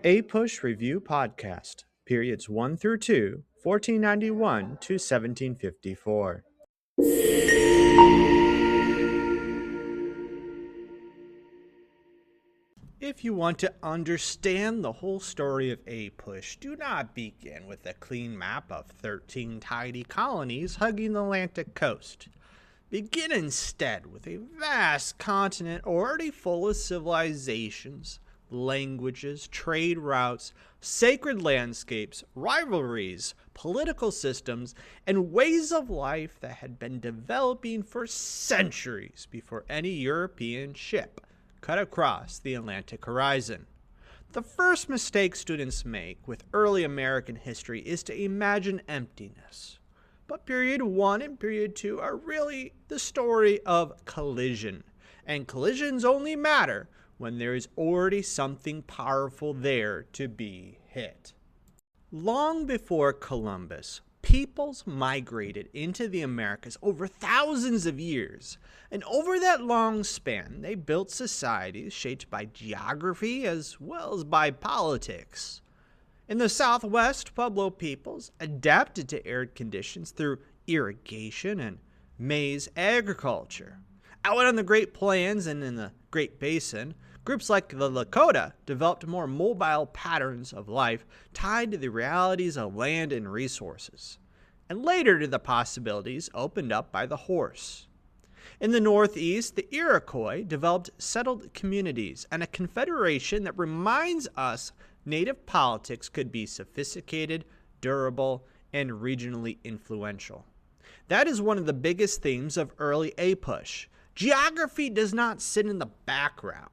APUSH Review Podcast, periods 1 through 2, 1491 to 1754. If you want to understand the whole story of APUSH, do not begin with a clean map of 13 tidy colonies hugging the Atlantic coast. Begin instead with a vast continent already full of civilizations, languages, trade routes, sacred landscapes, rivalries, political systems, and ways of life that had been developing for centuries before any European ship cut across the Atlantic horizon. The first mistake students make with early American history is to imagine emptiness. But period 1 and period 2 are really the story of collision, and collisions only matter when there is already something powerful there to be hit. Long before Columbus, peoples migrated into the Americas over thousands of years, and over that long span, they built societies shaped by geography as well as by politics. In the Southwest, Pueblo peoples adapted to arid conditions through irrigation and maize agriculture. Out on the Great Plains and in the Great Basin, groups like the Lakota developed more mobile patterns of life tied to the realities of land and resources, and later to the possibilities opened up by the horse. In the Northeast, the Iroquois developed settled communities and a confederation that reminds us Native politics could be sophisticated, durable, and regionally influential. That is one of the biggest themes of early APUSH. Geography does not sit in the background.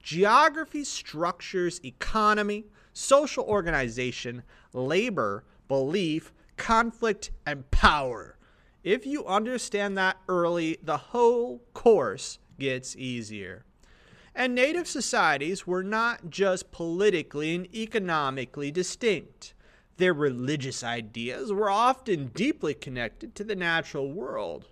Geography structures economy, social organization, labor, belief, conflict, and power. If you understand that early, the whole course gets easier. And Native societies were not just politically and economically distinct. Their religious ideas were often deeply connected to the natural world.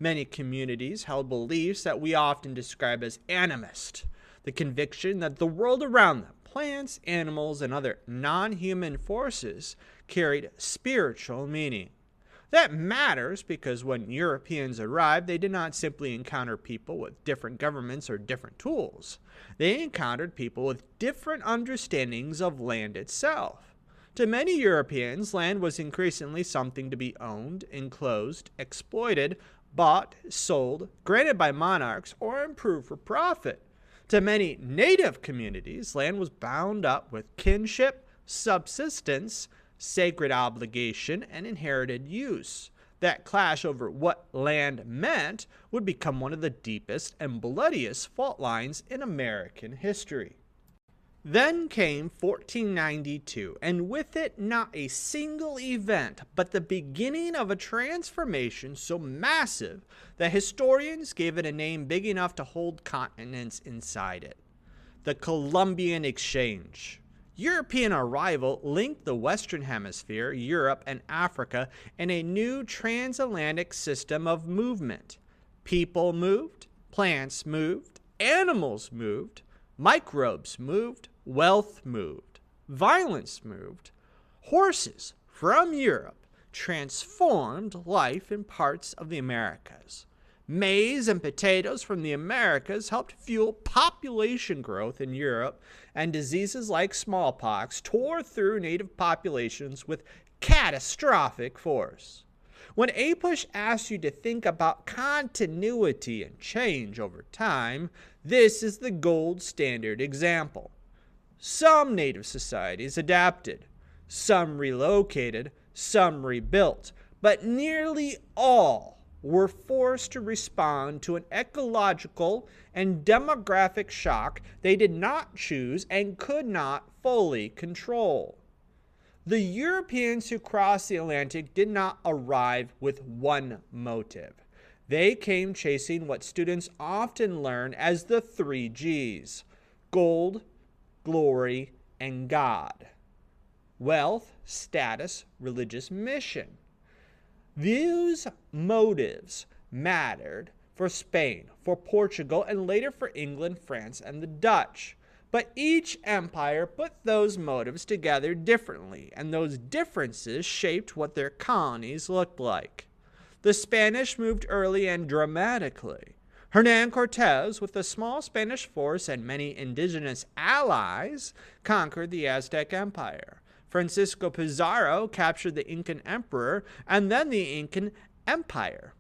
Many communities held beliefs that we often describe as animist, the conviction that the world around them, plants, animals, and other non-human forces, carried spiritual meaning. That matters because when Europeans arrived, they did not simply encounter people with different governments or different tools. They encountered people with different understandings of land itself. To many Europeans, land was increasingly something to be owned, enclosed, exploited, bought, sold, granted by monarchs, or improved for profit. To many native communities, land was bound up with kinship, subsistence, sacred obligation, and inherited use. That clash over what land meant would become one of the deepest and bloodiest fault lines in American history. Then came 1492, and with it not a single event, but the beginning of a transformation so massive that historians gave it a name big enough to hold continents inside it: the Columbian Exchange. European arrival linked the Western Hemisphere, Europe, and Africa in a new transatlantic system of movement. People moved, plants moved, animals moved, microbes moved, wealth moved, violence moved. Horses from Europe transformed life in parts of the Americas. Maize and potatoes from the Americas helped fuel population growth in Europe, and diseases like smallpox tore through native populations with catastrophic force. When APUSH asks you to think about continuity and change over time, this is the gold standard example. Some native societies adapted, some relocated, some rebuilt, but nearly all were forced to respond to an ecological and demographic shock they did not choose and could not fully control. The Europeans who crossed the Atlantic did not arrive with one motive. They came chasing what students often learn as the 3 Gs: gold, glory, and God. Wealth, status, religious mission. These motives mattered for Spain, for Portugal, and later for England, France, and the Dutch. But each empire put those motives together differently, and those differences shaped what their colonies looked like. The Spanish moved early and dramatically. Hernan Cortez, with a small Spanish force and many indigenous allies, conquered the Aztec Empire. Francisco Pizarro captured the Incan emperor and then the Incan Empire.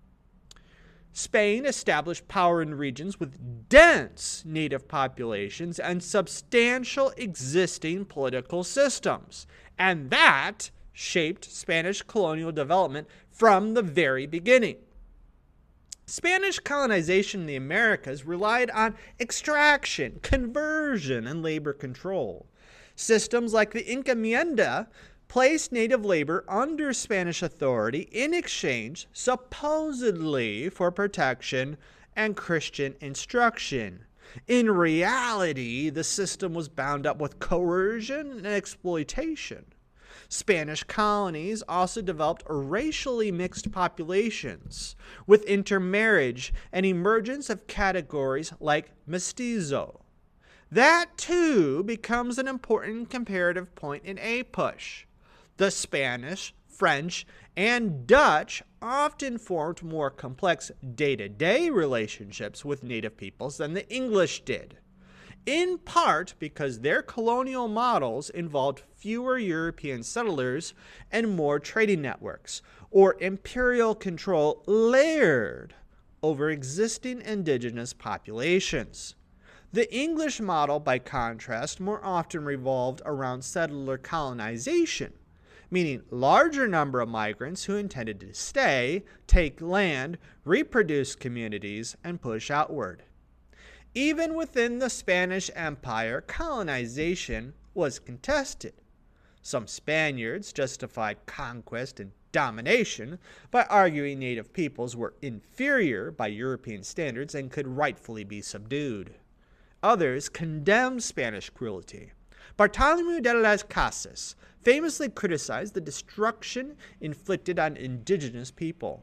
Spain established power in regions with dense native populations and substantial existing political systems, and that shaped Spanish colonial development from the very beginning. Spanish colonization in the Americas relied on extraction, conversion, and labor control. Systems like the encomienda placed native labor under Spanish authority in exchange, supposedly, for protection and Christian instruction. In reality, the system was bound up with coercion and exploitation. Spanish colonies also developed racially mixed populations, with intermarriage and emergence of categories like mestizo. That, too, becomes an important comparative point in APUSH. The Spanish, French, and Dutch often formed more complex day-to-day relationships with native peoples than the English did, in part because their colonial models involved fewer European settlers and more trading networks, or imperial control layered over existing indigenous populations. The English model, by contrast, more often revolved around settler colonization, meaning larger number of migrants who intended to stay, take land, reproduce communities, and push outward. Even within the Spanish Empire, colonization was contested. Some Spaniards justified conquest and domination by arguing native peoples were inferior by European standards and could rightfully be subdued. Others condemned Spanish cruelty. Bartolomé de las Casas famously criticized the destruction inflicted on indigenous people.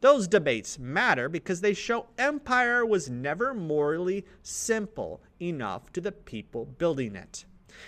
Those debates matter because they show empire was never morally simple enough to the people building it.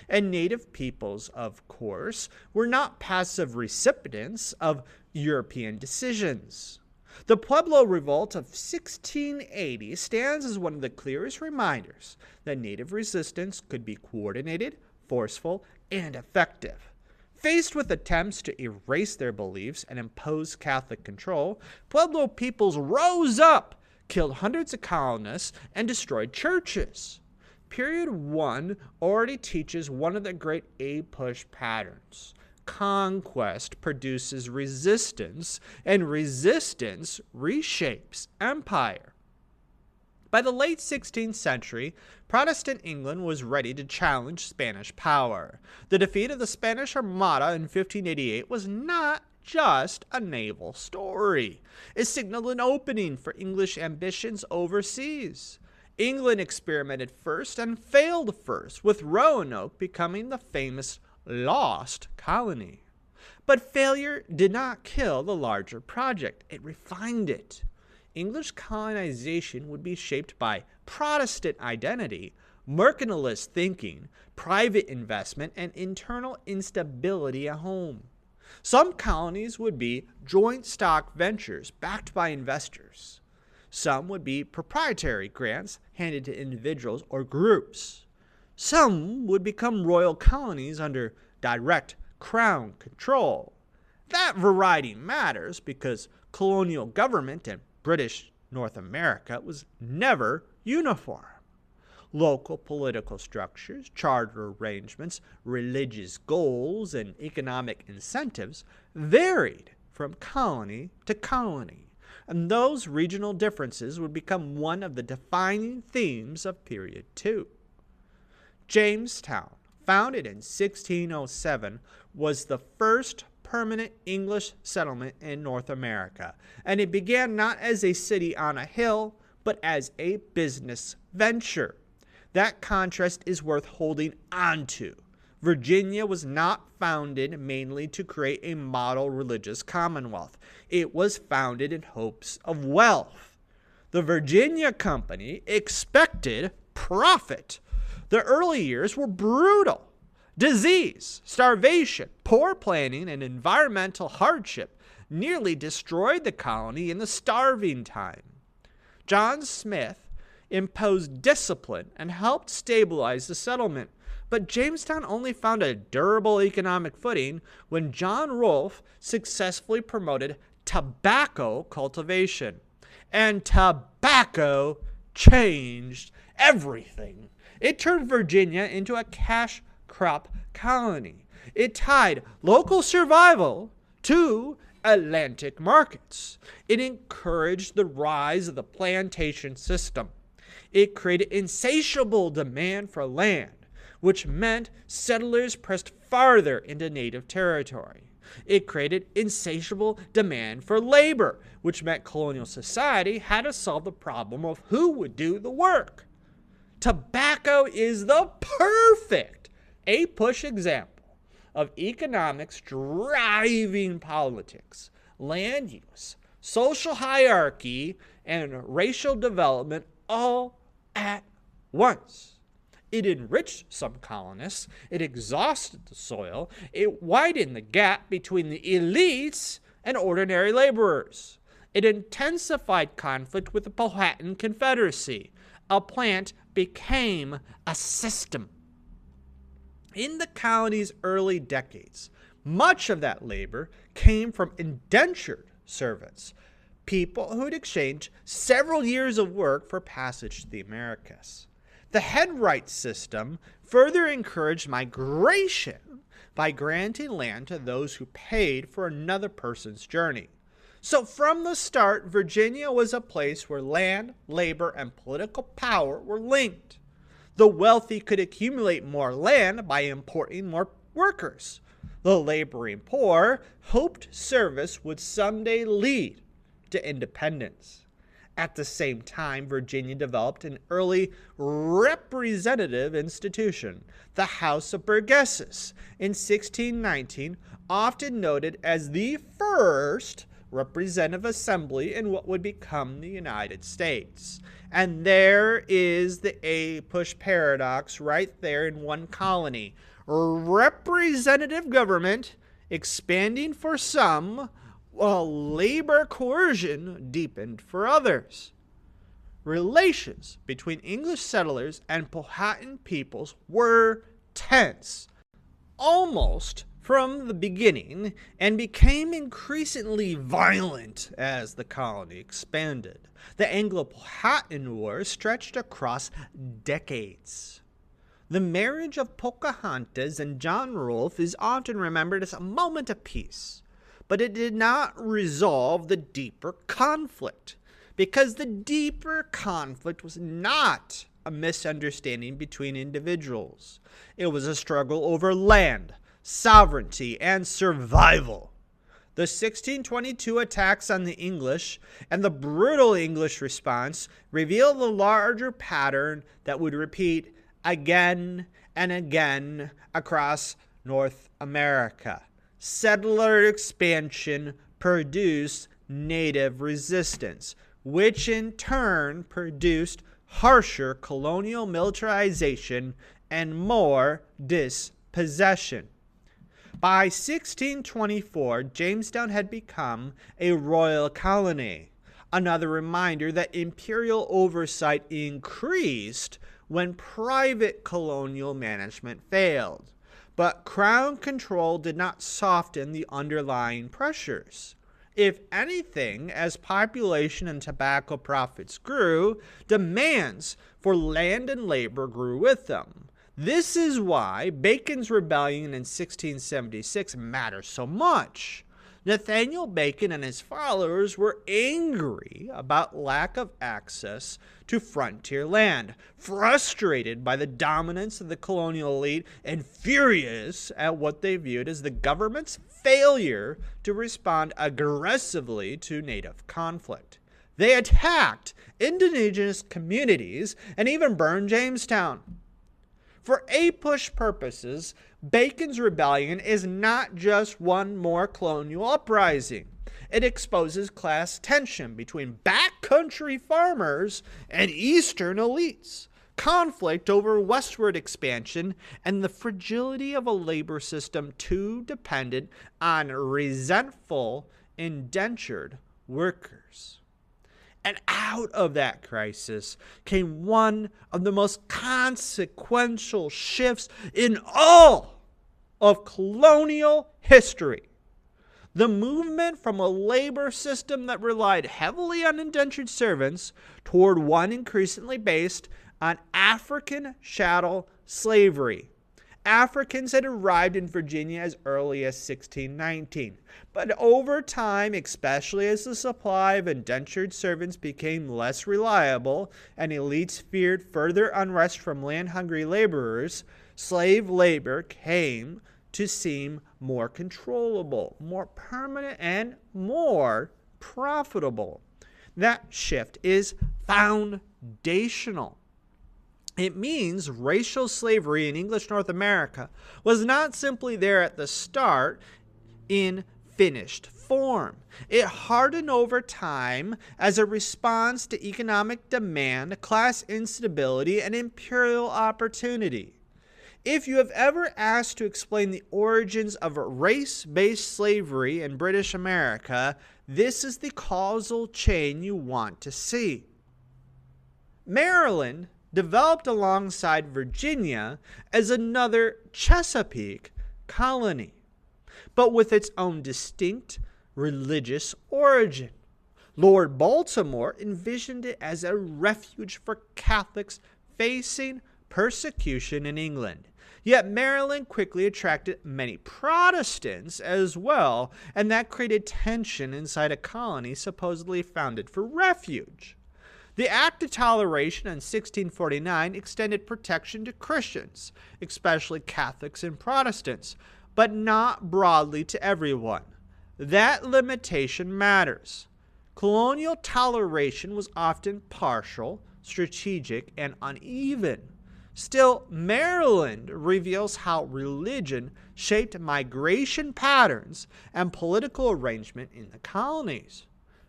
And native peoples, of course, were not passive recipients of European decisions. The Pueblo Revolt of 1680 stands as one of the clearest reminders that native resistance could be coordinated, forceful, and effective. Faced with attempts to erase their beliefs and impose Catholic control, Pueblo peoples rose up, killed hundreds of colonists, and destroyed churches. Period 1 already teaches one of the great APUSH patterns. Conquest produces resistance, and resistance reshapes empire. By the late 16th century, Protestant England was ready to challenge Spanish power. The defeat of the Spanish Armada in 1588 was not just a naval story. It signaled an opening for English ambitions overseas. England experimented first and failed first, with Roanoke becoming the famous lost colony. But failure did not kill the larger project. It refined it. English colonization would be shaped by Protestant identity, mercantilist thinking, private investment, and internal instability at home. Some colonies would be joint stock ventures backed by investors. Some would be proprietary grants handed to individuals or groups. Some would become royal colonies under direct crown control. That variety matters because colonial government in British North America was never uniform. Local political structures, charter arrangements, religious goals, and economic incentives varied from colony to colony, and those regional differences would become one of the defining themes of Period 2. Jamestown, founded in 1607, was the first permanent English settlement in North America, and it began not as a city on a hill, but as a business venture. That contrast is worth holding onto. Virginia was not founded mainly to create a model religious commonwealth. It was founded in hopes of wealth. The Virginia Company expected profit. The early years were brutal. Disease, starvation, poor planning, and environmental hardship nearly destroyed the colony in the starving time. John Smith imposed discipline and helped stabilize the settlement, but Jamestown only found a durable economic footing when John Rolfe successfully promoted tobacco cultivation. And tobacco changed everything. It turned Virginia into a cash crop colony. It tied local survival to Atlantic markets. It encouraged the rise of the plantation system. It created insatiable demand for land, which meant settlers pressed farther into native territory. It created insatiable demand for labor, which meant colonial society had to solve the problem of who would do the work. Tobacco is the perfect APUSH example of economics driving politics, land use, social hierarchy, and racial development all at once. It enriched some colonists, it exhausted the soil, it widened the gap between the elites and ordinary laborers. It intensified conflict with the Powhatan Confederacy. A plant became a system. In the colony's early decades, much of that labor came from indentured servants, people who'd exchanged several years of work for passage to the Americas. The headright system further encouraged migration by granting land to those who paid for another person's journey. So from the start, Virginia was a place where land, labor, and political power were linked. The wealthy could accumulate more land by importing more workers. The laboring poor hoped service would someday lead to independence. At the same time, Virginia developed an early representative institution, the House of Burgesses, in 1619, often noted as the first representative assembly in what would become the United States. And there is the APUSH paradox right there in one colony. Representative government expanding for some, while labor coercion deepened for others. Relations between English settlers and Powhatan peoples were tense, almost from the beginning, and became increasingly violent as the colony expanded. The Anglo-Powhatan War stretched across decades. The marriage of Pocahontas and John Rolfe is often remembered as a moment of peace, but it did not resolve the deeper conflict, because the deeper conflict was not a misunderstanding between individuals. It was a struggle over land, sovereignty, and survival. The 1622 attacks on the English and the brutal English response reveal the larger pattern that would repeat again and again across North America. Settler expansion produced native resistance, which in turn produced harsher colonial militarization and more dispossession. By 1624, Jamestown had become a royal colony, another reminder that imperial oversight increased when private colonial management failed. But crown control did not soften the underlying pressures. If anything, as population and tobacco profits grew, demands for land and labor grew with them. This is why Bacon's rebellion in 1676 matters so much. Nathaniel Bacon and his followers were angry about lack of access to frontier land, frustrated by the dominance of the colonial elite, and furious at what they viewed as the government's failure to respond aggressively to native conflict. They attacked indigenous communities and even burned Jamestown. For APUSH purposes, Bacon's rebellion is not just one more colonial uprising. It exposes class tension between backcountry farmers and eastern elites, conflict over westward expansion, and the fragility of a labor system too dependent on resentful, indentured workers. And out of that crisis came one of the most consequential shifts in all of colonial history. The movement from a labor system that relied heavily on indentured servants toward one increasingly based on African chattel slavery. Africans had arrived in Virginia as early as 1619, but over time, especially as the supply of indentured servants became less reliable and elites feared further unrest from land-hungry laborers, slave labor came to seem more controllable, more permanent, and more profitable. That shift is foundational. It means racial slavery in English North America was not simply there at the start in finished form. It hardened over time as a response to economic demand, class instability, and imperial opportunity. If you have ever asked to explain the origins of race-based slavery in British America, this is the causal chain you want to see. Maryland developed alongside Virginia as another Chesapeake colony, but with its own distinct religious origin. Lord Baltimore envisioned it as a refuge for Catholics facing persecution in England. Yet Maryland quickly attracted many Protestants as well, and that created tension inside a colony supposedly founded for refuge. The Act of Toleration in 1649 extended protection to Christians, especially Catholics and Protestants, but not broadly to everyone. That limitation matters. Colonial toleration was often partial, strategic, and uneven. Still, Maryland reveals how religion shaped migration patterns and political arrangement in the colonies.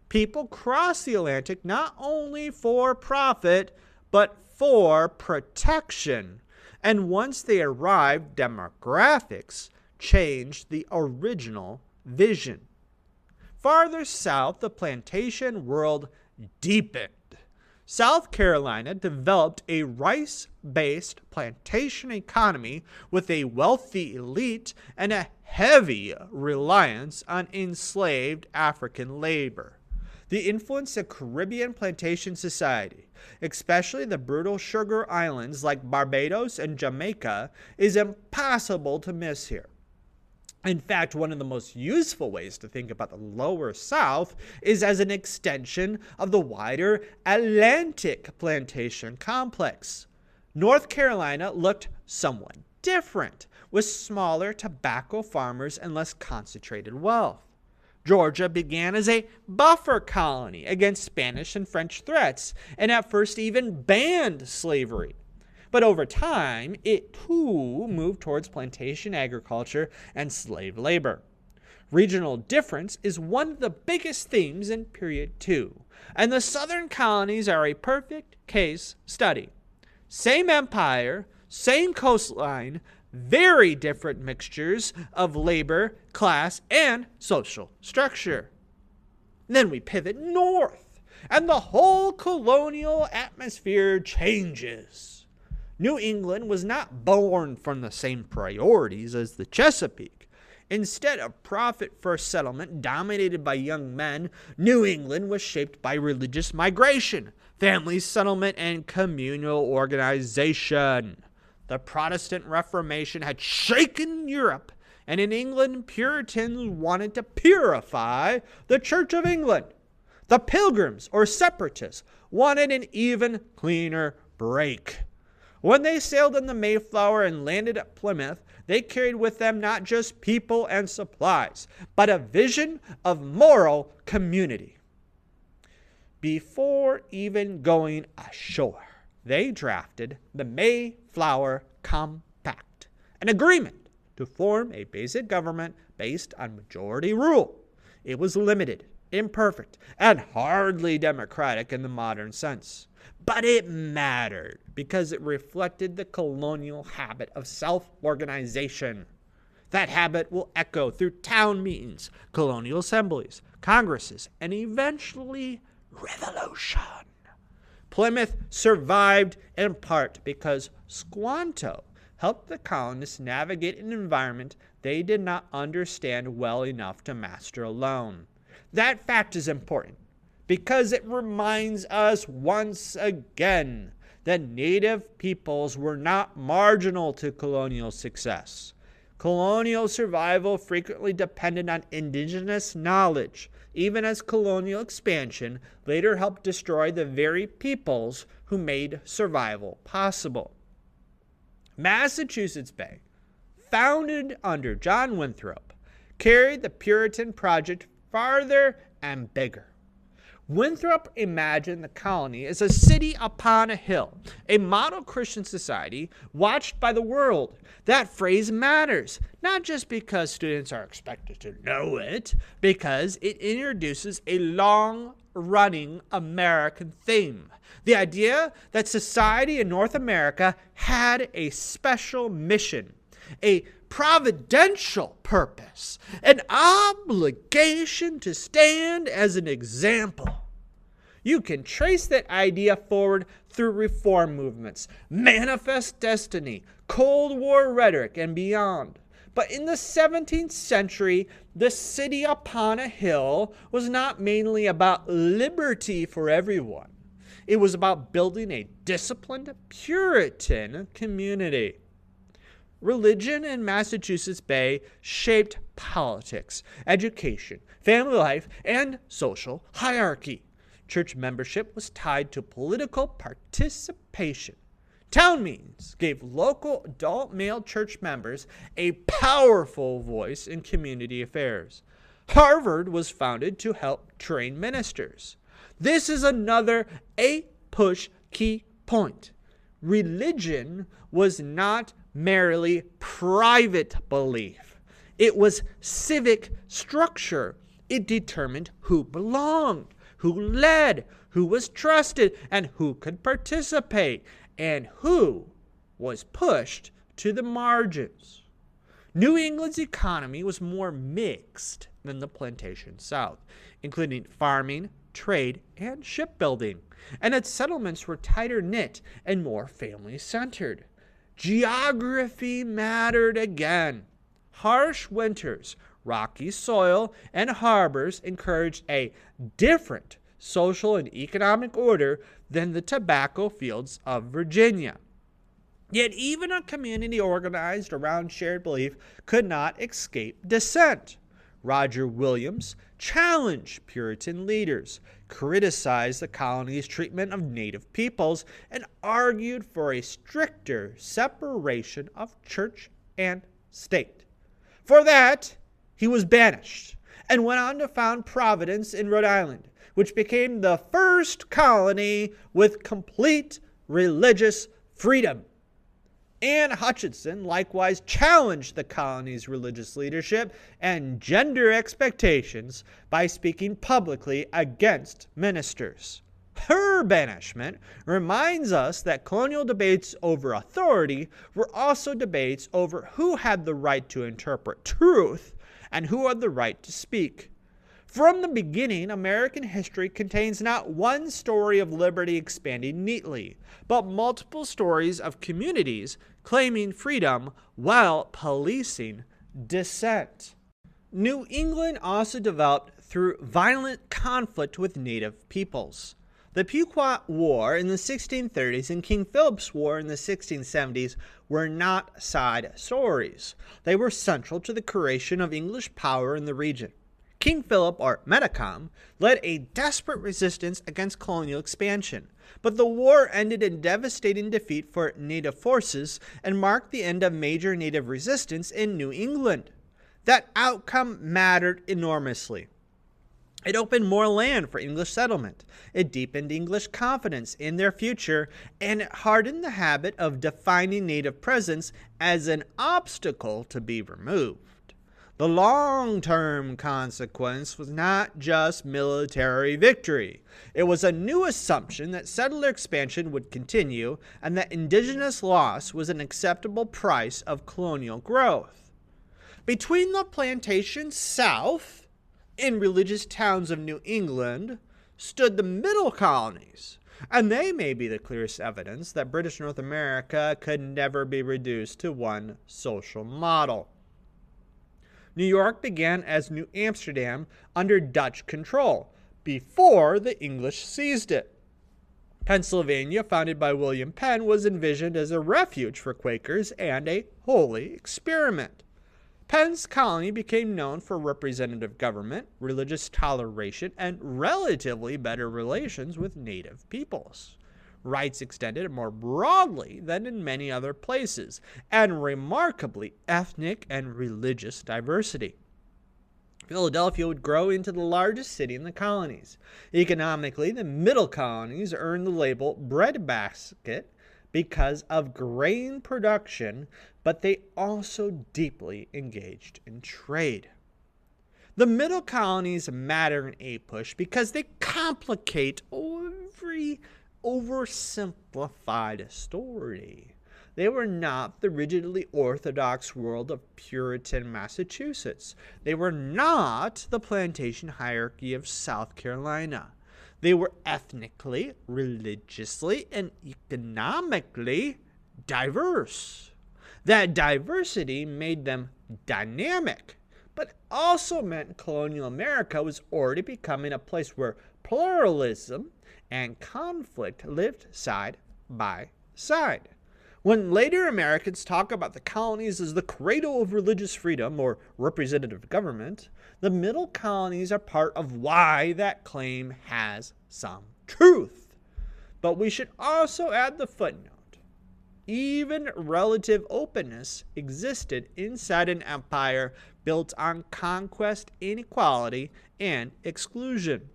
People crossed the Atlantic not only for profit, but for protection. And once they arrived, demographics changed the original vision. Farther south, the plantation world deepened. South Carolina developed a rice-based plantation economy with a wealthy elite and a heavy reliance on enslaved African labor. The influence of Caribbean plantation society, especially the brutal sugar islands like Barbados and Jamaica, is impossible to miss here. In fact, one of the most useful ways to think about the Lower South is as an extension of the wider Atlantic plantation complex. North Carolina looked somewhat different, with smaller tobacco farmers and less concentrated wealth. Georgia began as a buffer colony against Spanish and French threats, and at first even banned slavery. But over time, it too moved towards plantation agriculture and slave labor. Regional difference is one of the biggest themes in Period 2, and the southern colonies are a perfect case study. Same empire, same coastline, very different mixtures of labor, class, and social structure. Then we pivot north, and the whole colonial atmosphere changes. New England was not born from the same priorities as the Chesapeake. Instead of profit-first settlement dominated by young men, New England was shaped by religious migration, family settlement, and communal organization. The Protestant Reformation had shaken Europe, and in England, Puritans wanted to purify the Church of England. The Pilgrims, or Separatists, wanted an even cleaner break. When they sailed in the Mayflower and landed at Plymouth, they carried with them not just people and supplies, but a vision of moral community. Before even going ashore, they drafted the Mayflower Compact, an agreement to form a basic government based on majority rule. It was limited, imperfect, and hardly democratic in the modern sense. But it mattered because it reflected the colonial habit of self-organization. That habit will echo through town meetings, colonial assemblies, congresses, and eventually revolution. Plymouth survived in part because Squanto helped the colonists navigate an environment they did not understand well enough to master alone. That fact is important because it reminds us once again that native peoples were not marginal to colonial success. Colonial survival frequently depended on indigenous knowledge, even as colonial expansion later helped destroy the very peoples who made survival possible. Massachusetts Bay, founded under John Winthrop, carried the Puritan project farther and bigger. Winthrop imagined the colony as a city upon a hill, a model Christian society watched by the world. That phrase matters, not just because students are expected to know it, because it introduces a long-running American theme. The idea that society in North America had a special mission, a providential purpose, an obligation to stand as an example. You can trace that idea forward through reform movements, manifest destiny, Cold War rhetoric, and beyond. But in the 17th century, the city upon a hill was not mainly about liberty for everyone. It was about building a disciplined Puritan community. Religion in Massachusetts Bay shaped politics, education, family life, and social hierarchy. Church membership was tied to political participation. Town meetings gave local adult male church members a powerful voice in community affairs. Harvard was founded to help train ministers. This is another APUSH key point. Religion was not merely private belief. It was civic structure. It determined who belonged, who led, who was trusted, and who could participate, and who was pushed to the margins. New England's economy was more mixed than the plantation South, including farming, trade, and shipbuilding, and its settlements were tighter knit and more family-centered. Geography mattered again. Harsh winters, rocky soil, and harbors encouraged a different social and economic order than the tobacco fields of Virginia. Yet even a community organized around shared belief could not escape dissent. Roger Williams challenged Puritan leaders, criticized the colony's treatment of native peoples, and argued for a stricter separation of church and state. For that, he was banished and went on to found Providence in Rhode Island, which became the first colony with complete religious freedom. Anne Hutchinson likewise challenged the colony's religious leadership and gender expectations by speaking publicly against ministers. Her banishment reminds us that colonial debates over authority were also debates over who had the right to interpret truth and who had the right to speak. From the beginning, American history contains not one story of liberty expanding neatly, but multiple stories of communities claiming freedom while policing dissent. New England also developed through violent conflict with native peoples. The Pequot War in the 1630s and King Philip's War in the 1670s were not side stories. They were central to the creation of English power in the region. King Philip, or Metacom, led a desperate resistance against colonial expansion, but the war ended in devastating defeat for native forces and marked the end of major native resistance in New England. That outcome mattered enormously. It opened more land for English settlement, it deepened English confidence in their future, and it hardened the habit of defining native presence as an obstacle to be removed. The long-term consequence was not just military victory. It was a new assumption that settler expansion would continue and that indigenous loss was an acceptable price of colonial growth. Between the plantation south and religious towns of New England stood the middle colonies, and they may be the clearest evidence that British North America could never be reduced to one social model. New York began as New Amsterdam under Dutch control, before the English seized it. Pennsylvania, founded by William Penn, was envisioned as a refuge for Quakers and a holy experiment. Penn's colony became known for representative government, religious toleration, and relatively better relations with native peoples. Rights extended more broadly than in many other places, and remarkably ethnic and religious diversity. Philadelphia would grow into the largest city in the colonies. Economically, the middle colonies earned the label breadbasket because of grain production, but they also deeply engaged in trade. The middle colonies matter in APUSH because they complicate every oversimplified story. They were not the rigidly orthodox world of Puritan Massachusetts. They were not the plantation hierarchy of South Carolina. They were ethnically, religiously, and economically diverse. That diversity made them dynamic, but also meant colonial America was already becoming a place where pluralism and conflict lived side by side. When later Americans talk about the colonies as the cradle of religious freedom or representative government, the middle colonies are part of why that claim has some truth. But we should also add the footnote. Even relative openness existed inside an empire built on conquest, inequality, and exclusion.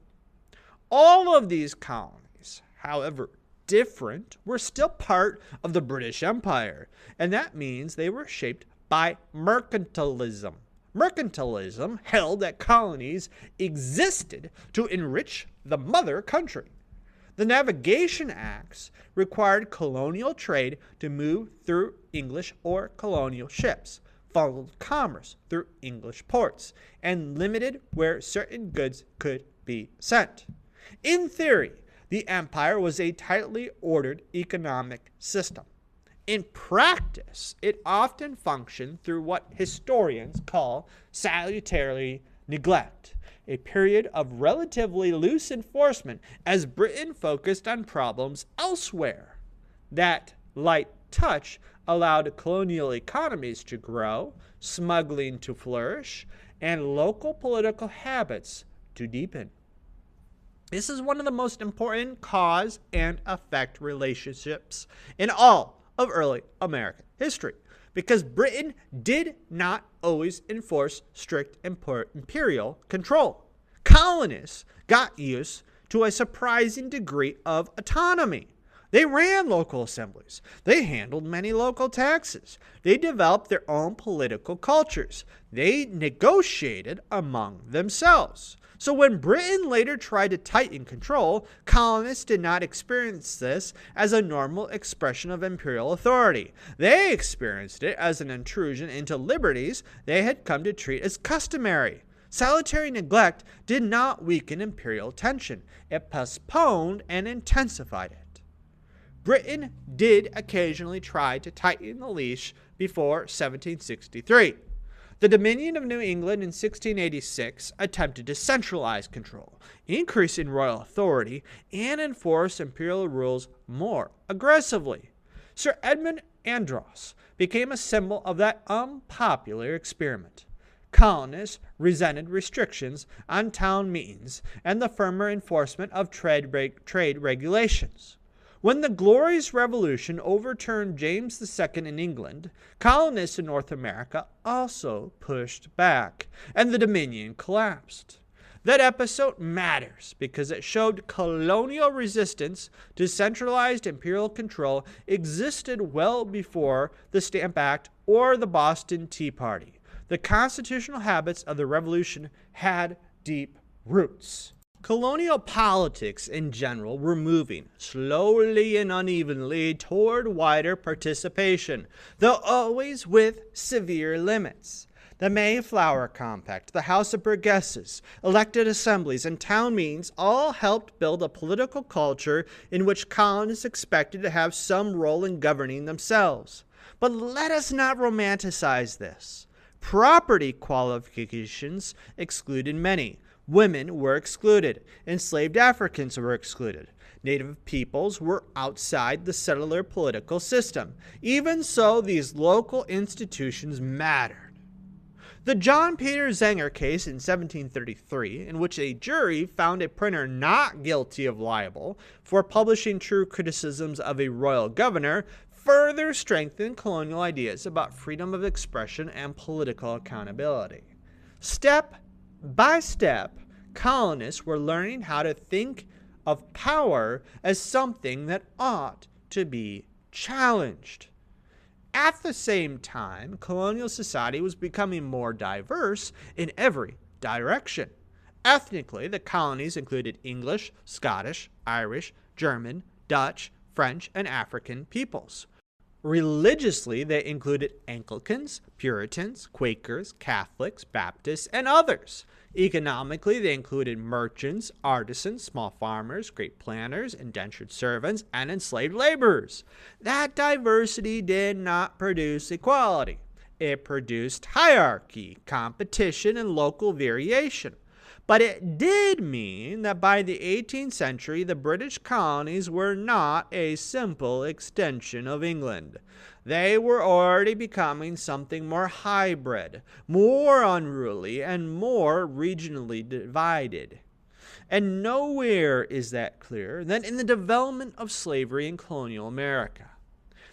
All of these colonies, however different, were still part of the British Empire, and that means they were shaped by mercantilism. Mercantilism held that colonies existed to enrich the mother country. The Navigation Acts required colonial trade to move through English or colonial ships, funneled commerce through English ports, and limited where certain goods could be sent. In theory, the empire was a tightly ordered economic system. In practice, it often functioned through what historians call salutary neglect, a period of relatively loose enforcement as Britain focused on problems elsewhere. That light touch allowed colonial economies to grow, smuggling to flourish, and local political habits to deepen. This is one of the most important cause and effect relationships in all of early American history, because Britain did not always enforce strict imperial control. Colonists got used to a surprising degree of autonomy. They ran local assemblies. They handled many local taxes. They developed their own political cultures. They negotiated among themselves. So when Britain later tried to tighten control, colonists did not experience this as a normal expression of imperial authority. They experienced it as an intrusion into liberties they had come to treat as customary. Salutary neglect did not weaken imperial tension. It postponed and intensified it. Britain did occasionally try to tighten the leash before 1763. The Dominion of New England in 1686 attempted to centralize control, increase in royal authority, and enforce imperial rules more aggressively. Sir Edmund Andros became a symbol of that unpopular experiment. Colonists resented restrictions on town meetings and the firmer enforcement of trade regulations. When the Glorious Revolution overturned James II in England, colonists in North America also pushed back, and the Dominion collapsed. That episode matters because it showed colonial resistance to centralized imperial control existed well before the Stamp Act or the Boston Tea Party. The constitutional habits of the Revolution had deep roots. Colonial politics in general were moving slowly and unevenly toward wider participation, though always with severe limits. The Mayflower Compact, the House of Burgesses, elected assemblies, and town meetings all helped build a political culture in which colonists expected to have some role in governing themselves. But let us not romanticize this. Property qualifications excluded many. Women were excluded. Enslaved Africans were excluded. Native peoples were outside the settler political system. Even so, these local institutions mattered. The John Peter Zenger case in 1733, in which a jury found a printer not guilty of libel for publishing true criticisms of a royal governor, further strengthened colonial ideas about freedom of expression and political accountability. Step by step, colonists were learning how to think of power as something that ought to be challenged. At the same time, colonial society was becoming more diverse in every direction. Ethnically, the colonies included English, Scottish, Irish, German, Dutch, French, and African peoples. Religiously, they included Anglicans, Puritans, Quakers, Catholics, Baptists, and others. Economically, they included merchants, artisans, small farmers, great planters, indentured servants, and enslaved laborers. That diversity did not produce equality. It produced hierarchy, competition, and local variation. But it did mean that by the 18th century, the British colonies were not a simple extension of England. They were already becoming something more hybrid, more unruly, and more regionally divided. And nowhere is that clearer than in the development of slavery in colonial America.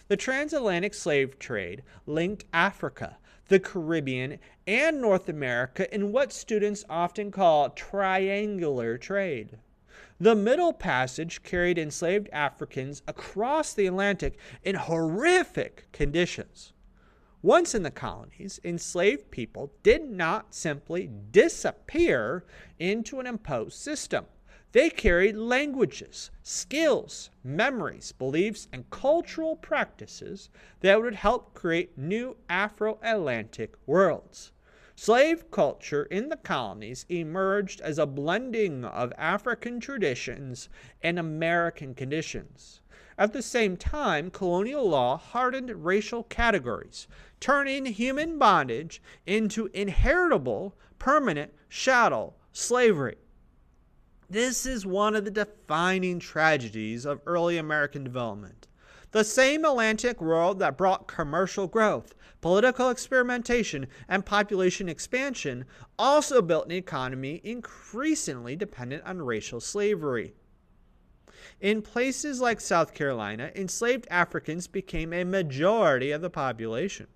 The transatlantic slave trade linked Africa, the Caribbean, and North America in what students often call triangular trade. The Middle Passage carried enslaved Africans across the Atlantic in horrific conditions. Once in the colonies, enslaved people did not simply disappear into an imposed system. They carried languages, skills, memories, beliefs, and cultural practices that would help create new Afro-Atlantic worlds. Slave culture in the colonies emerged as a blending of African traditions and American conditions. At the same time, colonial law hardened racial categories, turning human bondage into inheritable, permanent chattel slavery. This is one of the defining tragedies of early American development. The same Atlantic world that brought commercial growth, political experimentation, and population expansion also built an economy increasingly dependent on racial slavery. In places like South Carolina, enslaved Africans became a majority of the population.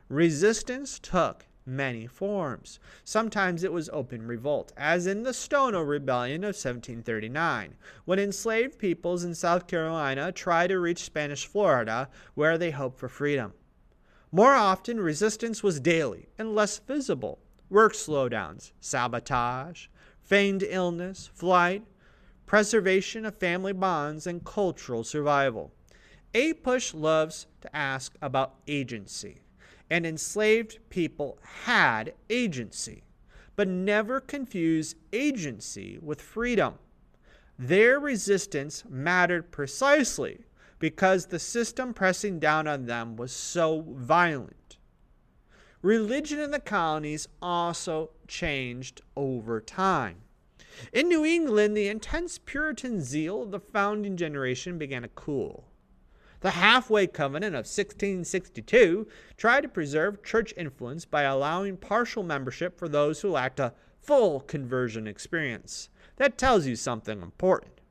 Resistance took many forms. Sometimes it was open revolt, as in the Stono Rebellion of 1739, when enslaved peoples in South Carolina tried to reach Spanish Florida, where they hoped for freedom. More often, resistance was daily and less visible. Work slowdowns, sabotage, feigned illness, flight, preservation of family bonds, and cultural survival. APUSH loves to ask about agency. And enslaved people had agency, but never confuse agency with freedom. Their resistance mattered precisely because the system pressing down on them was so violent. Religion in the colonies also changed over time. In New England, the intense Puritan zeal of the founding generation began to cool. The Halfway Covenant of 1662 tried to preserve church influence by allowing partial membership for those who lacked a full conversion experience. That tells you something important.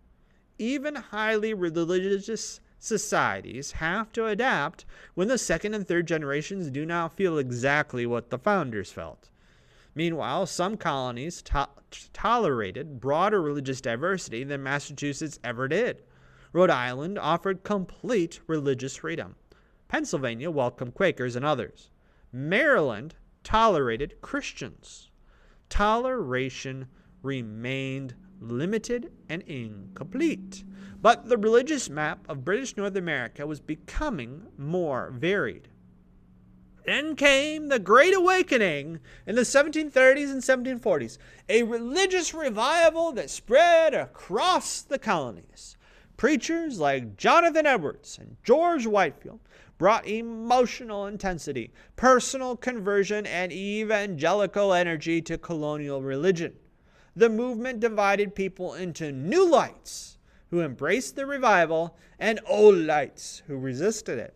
Even highly religious societies have to adapt when the second and third generations do not feel exactly what the founders felt. Meanwhile, some colonies tolerated broader religious diversity than Massachusetts ever did. Rhode Island offered complete religious freedom. Pennsylvania welcomed Quakers and others. Maryland tolerated Christians. Toleration remained limited and incomplete, but the religious map of British North America was becoming more varied. Then came the Great Awakening in the 1730s and 1740s, a religious revival that spread across the colonies. Preachers like Jonathan Edwards and George Whitefield brought emotional intensity, personal conversion, and evangelical energy to colonial religion. The movement divided people into new lights who embraced the revival and old lights who resisted it,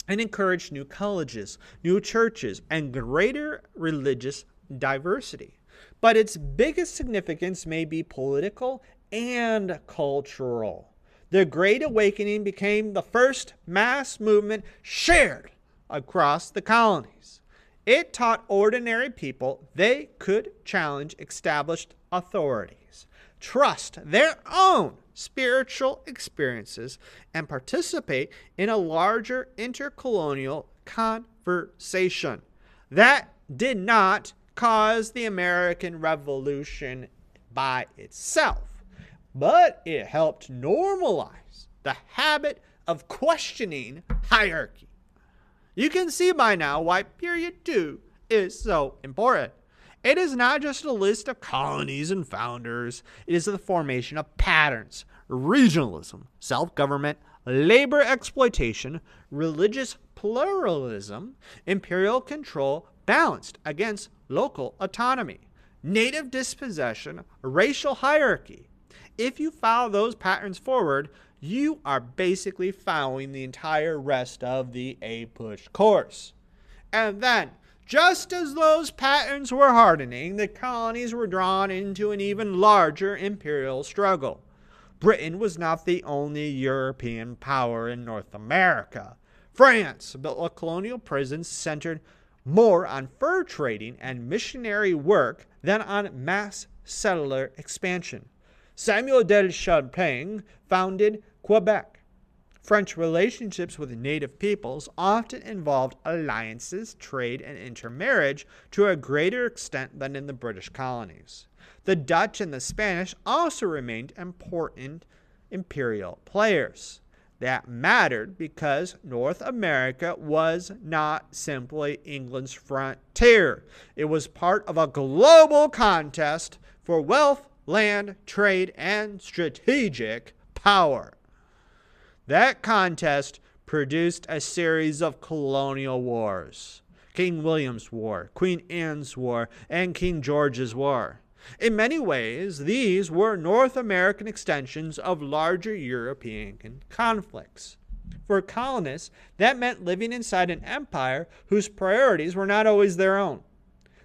and encouraged new colleges, new churches, and greater religious diversity. But its biggest significance may be political and cultural. The Great Awakening became the first mass movement shared across the colonies. It taught ordinary people they could challenge established authorities, trust their own spiritual experiences, and participate in a larger intercolonial conversation. That did not cause the American Revolution by itself, but it helped normalize the habit of questioning hierarchy. You can see by now why period 2 is so important. It is not just a list of colonies and founders. It is the formation of patterns, regionalism, self-government, labor exploitation, religious pluralism, imperial control balanced against local autonomy, native dispossession, racial hierarchy. If you follow those patterns forward, you are basically following the entire rest of the APUSH course. And then, just as those patterns were hardening, the colonies were drawn into an even larger imperial struggle. Britain was not the only European power in North America. France built a colonial prison centered more on fur trading and missionary work than on mass settler expansion. Samuel de Champlain founded Quebec. French relationships with native peoples often involved alliances, trade, and intermarriage to a greater extent than in the British colonies. The Dutch and the Spanish also remained important imperial players. That mattered because North America was not simply England's frontier. It was part of a global contest for wealth, land, trade, and strategic power. That contest produced a series of colonial wars. King William's War, Queen Anne's War, and King George's War. In many ways, these were North American extensions of larger European conflicts. For colonists, that meant living inside an empire whose priorities were not always their own.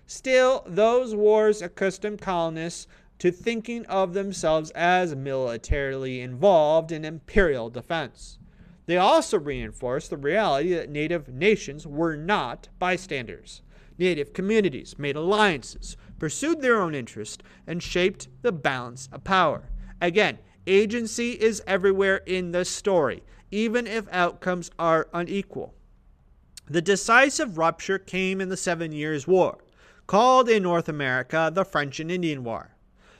Still, those wars accustomed colonists to thinking of themselves as militarily involved in imperial defense. They also reinforced the reality that native nations were not bystanders. Native communities made alliances, pursued their own interests, and shaped the balance of power. Again, agency is everywhere in the story, even if outcomes are unequal. The decisive rupture came in the 7 Years' War, called in North America the French and Indian War.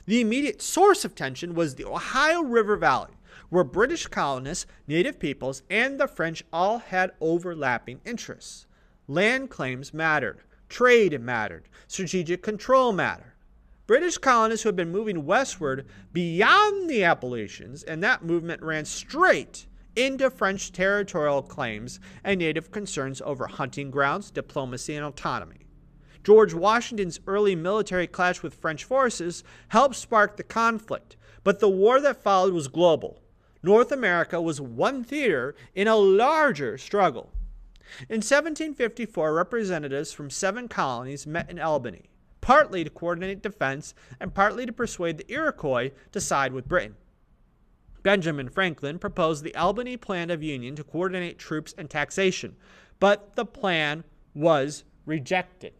The immediate source of tension was the Ohio River Valley, where British colonists, native peoples, and the French all had overlapping interests. Land claims mattered. Trade mattered. Strategic control mattered. British colonists who had been moving westward beyond the Appalachians, and that movement ran straight into French territorial claims and native concerns over hunting grounds, diplomacy, and autonomy. George Washington's early military clash with French forces helped spark the conflict, but the war that followed was global. North America was one theater in a larger struggle. In 1754, representatives from 7 colonies met in Albany, partly to coordinate defense and partly to persuade the Iroquois to side with Britain. Benjamin Franklin proposed the Albany Plan of Union to coordinate troops and taxation, but the plan was rejected.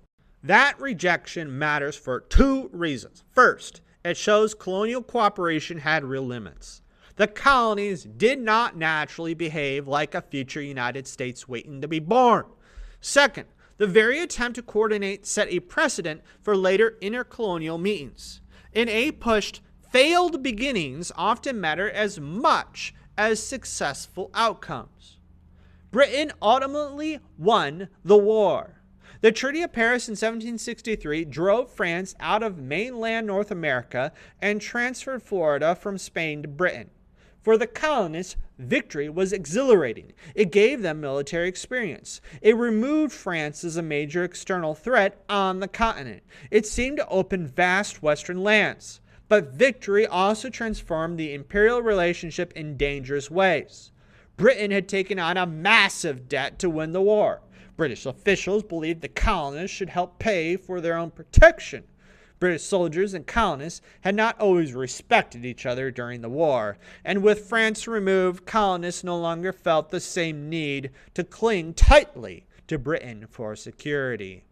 That rejection matters for 2 reasons. First, it shows colonial cooperation had real limits. The colonies did not naturally behave like a future United States waiting to be born. Second, The very attempt to coordinate set a precedent for later intercolonial meetings. In APUSH, failed beginnings often matter as much as successful outcomes. Britain ultimately won the war. The Treaty of Paris in 1763 drove France out of mainland North America and transferred Florida from Spain to Britain. For the colonists, victory was exhilarating. It gave them military experience. It removed France as a major external threat on the continent. It seemed to open vast western lands. But victory also transformed the imperial relationship in dangerous ways. Britain had taken on a massive debt to win the war. British officials believed the colonists should help pay for their own protection. British soldiers and colonists had not always respected each other during the war, and with France removed, colonists no longer felt the same need to cling tightly to Britain for security.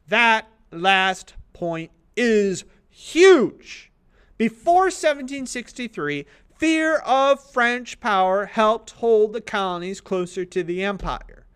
That last point is huge. Before 1763, fear of French power helped hold the colonies closer to the empire.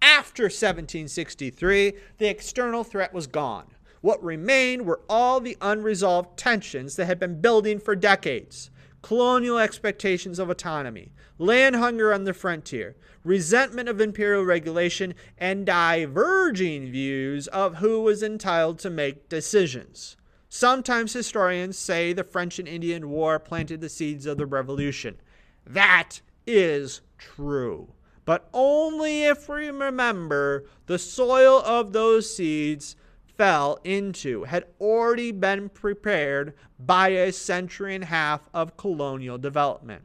After 1763, the external threat was gone. What remained were all the unresolved tensions that had been building for decades. Colonial expectations of autonomy, land hunger on the frontier, resentment of imperial regulation, and diverging views of who was entitled to make decisions. Sometimes historians say the French and Indian War planted the seeds of the revolution. That is true, but only if we remember the soil of those seeds fell into had already been prepared by a century and a half of colonial development.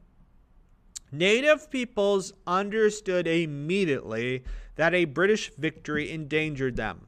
Native peoples understood immediately that a British victory endangered them.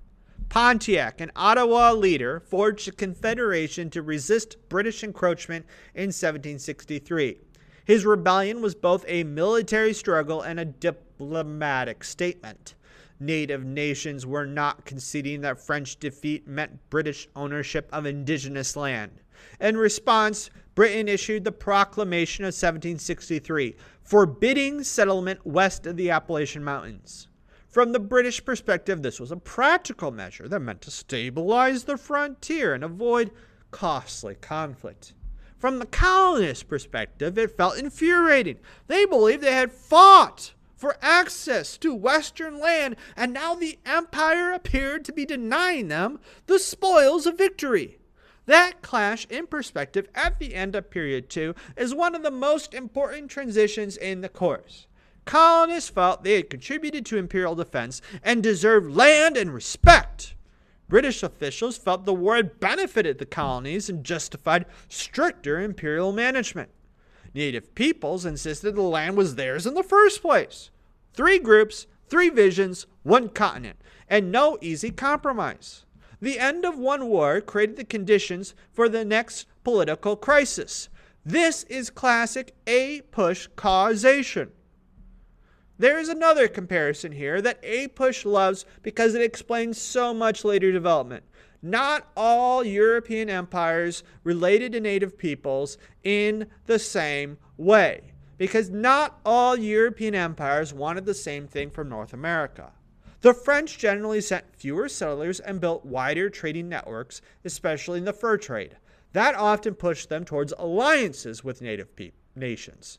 Pontiac, an Ottawa leader, forged a confederation to resist British encroachment in 1763. His rebellion was both a military struggle and a diplomatic statement. Native nations were not conceding that French defeat meant British ownership of indigenous land. In response, Britain issued the Proclamation of 1763, forbidding settlement west of the Appalachian Mountains. From the British perspective, this was a practical measure that meant to stabilize the frontier and avoid costly conflict. From the colonist perspective, it felt infuriating. They believed they had fought for access to Western land, and now the empire appeared to be denying them the spoils of victory. That clash in perspective at the end of period 2 is one of the most important transitions in the course. Colonists felt they had contributed to imperial defense and deserved land and respect. British officials felt the war had benefited the colonies and justified stricter imperial management. Native peoples insisted the land was theirs in the first place. 3 groups, 3 visions, 1 continent, and no easy compromise. The end of one war created the conditions for the next political crisis. This is classic APUSH causation. There is another comparison here that APUSH loves because it explains so much later development. Not all European empires related to native peoples in the same way, because not all European empires wanted the same thing from North America. The French generally sent fewer settlers and built wider trading networks, especially in the fur trade. That often pushed them towards alliances with native nations.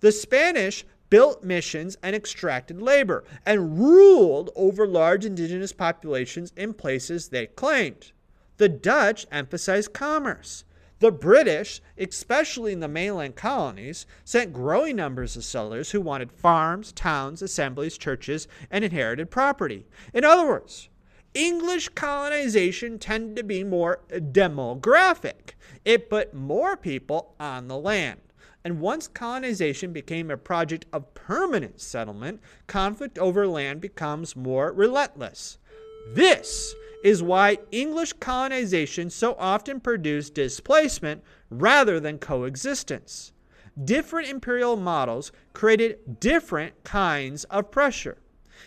The Spanish built missions and extracted labor, and ruled over large indigenous populations in places they claimed. The Dutch emphasized commerce. The British, especially in the mainland colonies, sent growing numbers of settlers who wanted farms, towns, assemblies, churches, and inherited property. In other words, English colonization tended to be more demographic. It put more people on the land. And once colonization became a project of permanent settlement, conflict over land becomes more relentless. This is why English colonization so often produced displacement rather than coexistence. Different imperial models created different kinds of pressure.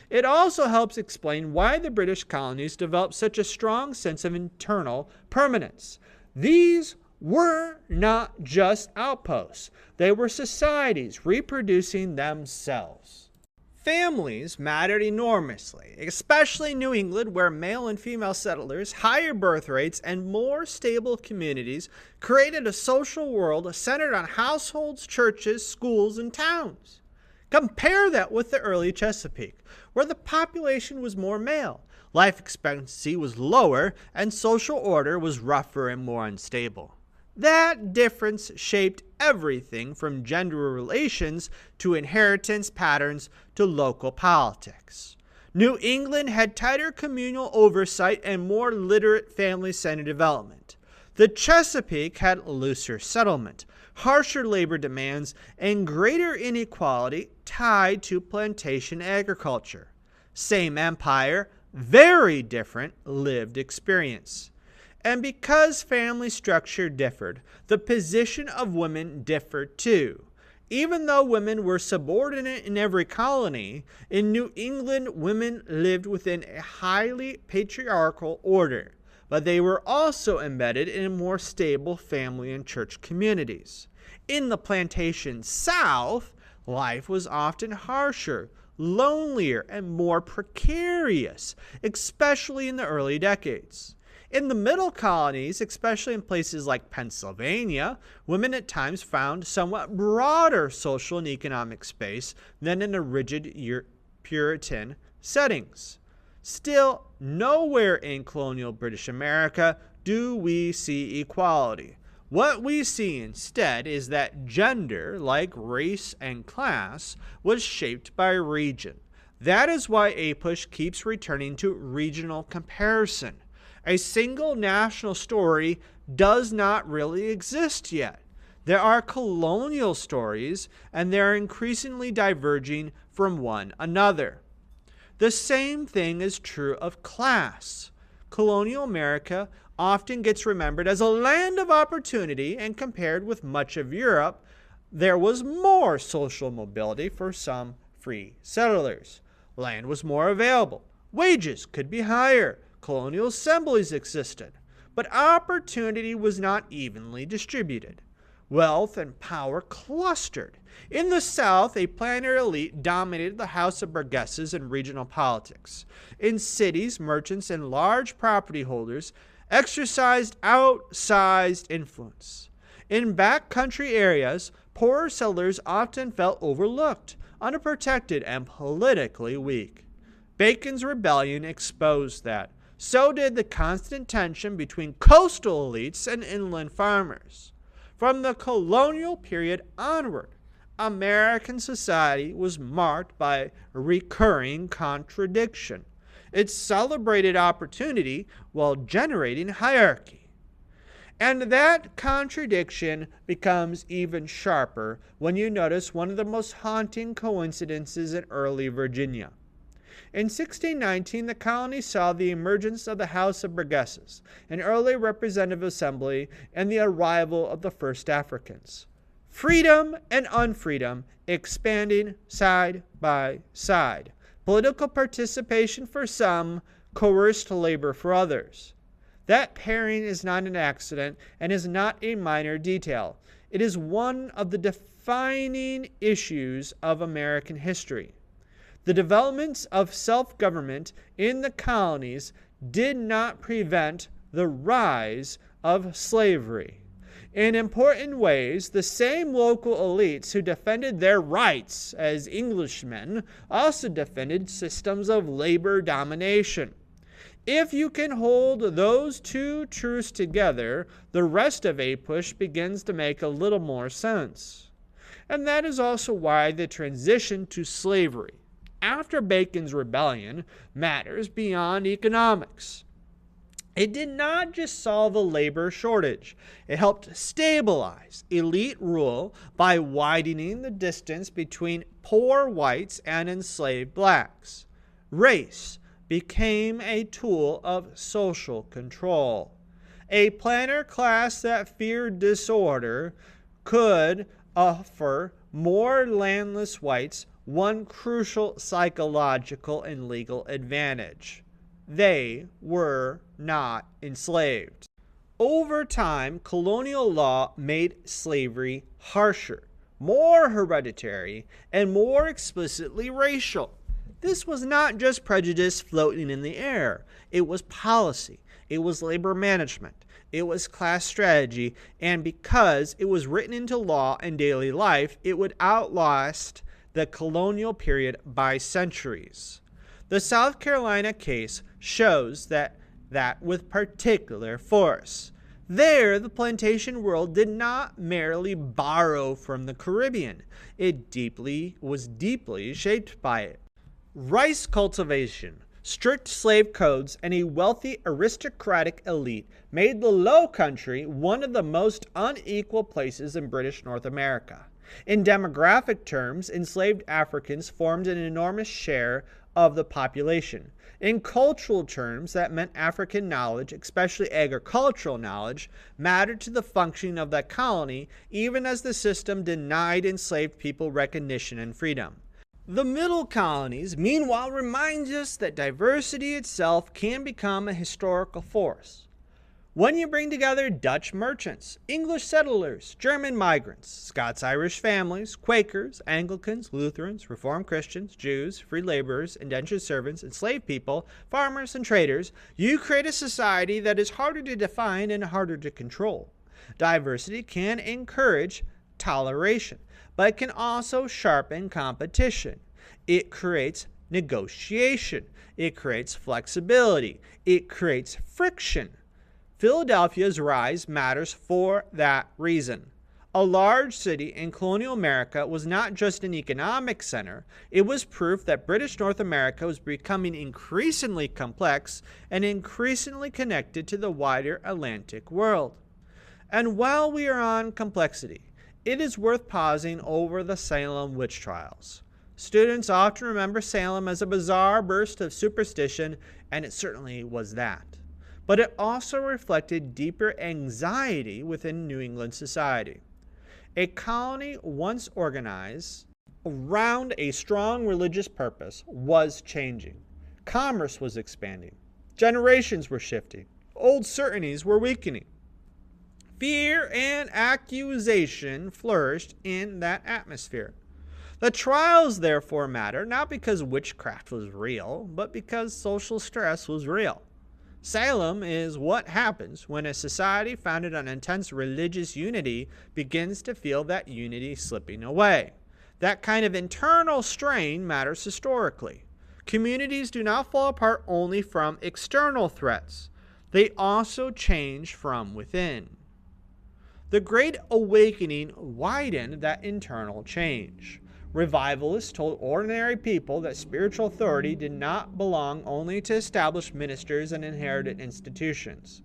It also helps explain why the British colonies developed such a strong sense of internal permanence. These were not just outposts. They were societies reproducing themselves. Families mattered enormously, especially in New England, where male and female settlers, higher birth rates, and more stable communities created a social world centered on households, churches, schools, and towns. Compare that with the early Chesapeake, where the population was more male, life expectancy was lower, and social order was rougher and more unstable. That difference shaped everything from gender relations to inheritance patterns to local politics. New England had tighter communal oversight and more literate family-centered development. The Chesapeake had looser settlement, harsher labor demands, and greater inequality tied to plantation agriculture. Same empire, very different lived experience. And because family structure differed, the position of women differed too. Even though women were subordinate in every colony, in New England women lived within a highly patriarchal order, but they were also embedded in more stable family and church communities. In the plantation South, life was often harsher, lonelier, and more precarious, especially in the early decades. In the middle colonies, especially in places like Pennsylvania, women at times found somewhat broader social and economic space than in the rigid Puritan settings. Still, nowhere in colonial British America do we see equality. What we see instead is that gender, like race and class, was shaped by region. That is why APUSH keeps returning to regional comparison. A single national story does not really exist yet. There are colonial stories, and they are increasingly diverging from one another. The same thing is true of class. Colonial America often gets remembered as a land of opportunity, and compared with much of Europe, there was more social mobility for some free settlers. Land was more available. Wages could be higher. Colonial assemblies existed, but opportunity was not evenly distributed. Wealth and power clustered. In the South, a planter elite dominated the House of Burgesses and regional politics. In cities, merchants and large property holders exercised outsized influence. In backcountry areas, poorer settlers often felt overlooked, unprotected, and politically weak. Bacon's rebellion exposed that. So did the constant tension between coastal elites and inland farmers. From the colonial period onward, American society was marked by recurring contradiction. It celebrated opportunity while generating hierarchy. And that contradiction becomes even sharper when you notice one of the most haunting coincidences in early Virginia. In 1619, the colony saw the emergence of the House of Burgesses, an early representative assembly, and the arrival of the first Africans. Freedom and unfreedom expanding side by side. Political participation for some, coerced labor for others. That pairing is not an accident and is not a minor detail. It is one of the defining issues of American history. The developments of self-government in the colonies did not prevent the rise of slavery. In important ways, the same local elites who defended their rights as Englishmen also defended systems of labor domination. If you can hold those two truths together, the rest of APUSH begins to make a little more sense. And that is also why the transition to slavery after Bacon's rebellion matters beyond economics. It did not just solve a labor shortage. It helped stabilize elite rule by widening the distance between poor whites and enslaved blacks. Race became a tool of social control. A planter class that feared disorder could offer more landless whites one crucial psychological and legal advantage. They were not enslaved. Over time, colonial law made slavery harsher, more hereditary, and more explicitly racial. This was not just prejudice floating in the air. It was policy. It was labor management. It was class strategy. And because it was written into law and daily life, it would outlast the colonial period by centuries. The South Carolina case shows that with particular force. There, the plantation world did not merely borrow from the Caribbean. It was deeply shaped by it. Rice cultivation, strict slave codes, and a wealthy aristocratic elite made the Low Country one of the most unequal places in British North America. In demographic terms, enslaved Africans formed an enormous share of the population. In cultural terms, that meant African knowledge, especially agricultural knowledge, mattered to the functioning of that colony, even as the system denied enslaved people recognition and freedom. The middle colonies, meanwhile, remind us that diversity itself can become a historical force. When you bring together Dutch merchants, English settlers, German migrants, Scots-Irish families, Quakers, Anglicans, Lutherans, Reformed Christians, Jews, free laborers, indentured servants, enslaved people, farmers, and traders, you create a society that is harder to define and harder to control. Diversity can encourage toleration, but it can also sharpen competition. It creates negotiation. It creates flexibility. It creates friction. Philadelphia's rise matters for that reason. A large city in colonial America was not just an economic center, it was proof that British North America was becoming increasingly complex and increasingly connected to the wider Atlantic world. And while we are on complexity, it is worth pausing over the Salem witch trials. Students often remember Salem as a bizarre burst of superstition, and it certainly was that. But it also reflected deeper anxiety within New England society. A colony once organized around a strong religious purpose was changing. Commerce was expanding. Generations were shifting. Old certainties were weakening. Fear and accusation flourished in that atmosphere. The trials therefore matter, not because witchcraft was real, but because social stress was real. Salem is what happens when a society founded on intense religious unity begins to feel that unity slipping away. That kind of internal strain matters historically. Communities do not fall apart only from external threats. They also change from within. The Great Awakening widened that internal change. Revivalists told ordinary people that spiritual authority did not belong only to established ministers and inherited institutions.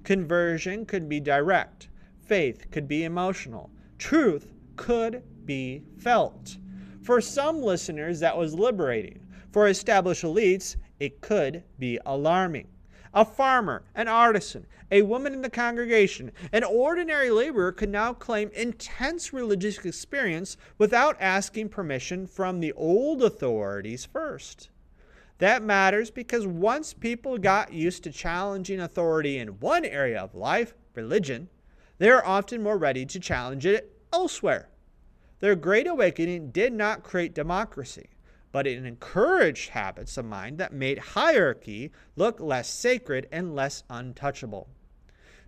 Conversion could be direct. Faith could be emotional. Truth could be felt. For some listeners, that was liberating. For established elites, it could be alarming. A farmer, an artisan, a woman in the congregation, an ordinary laborer could now claim intense religious experience without asking permission from the old authorities first. That matters because once people got used to challenging authority in one area of life, religion, they are often more ready to challenge it elsewhere. Their Great Awakening did not create democracy, but it encouraged habits of mind that made hierarchy look less sacred and less untouchable.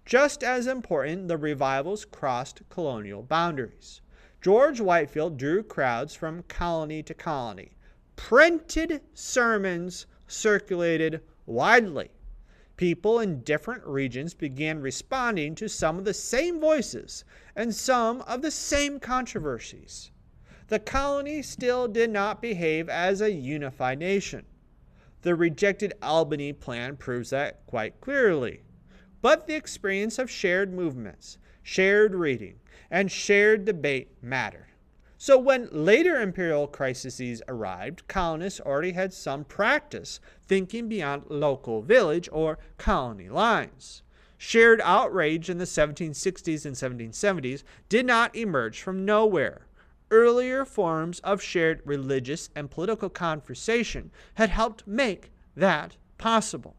Just as important, the revivals crossed colonial boundaries. George Whitefield drew crowds from colony to colony. Printed sermons circulated widely. People in different regions began responding to some of the same voices and some of the same controversies. The colony still did not behave as a unified nation. The rejected Albany Plan proves that quite clearly. But the experience of shared movements, shared reading, and shared debate mattered. So when later imperial crises arrived, colonists already had some practice thinking beyond local village or colony lines. Shared outrage in the 1760s and 1770s did not emerge from nowhere. Earlier forms of shared religious and political conversation had helped make that possible.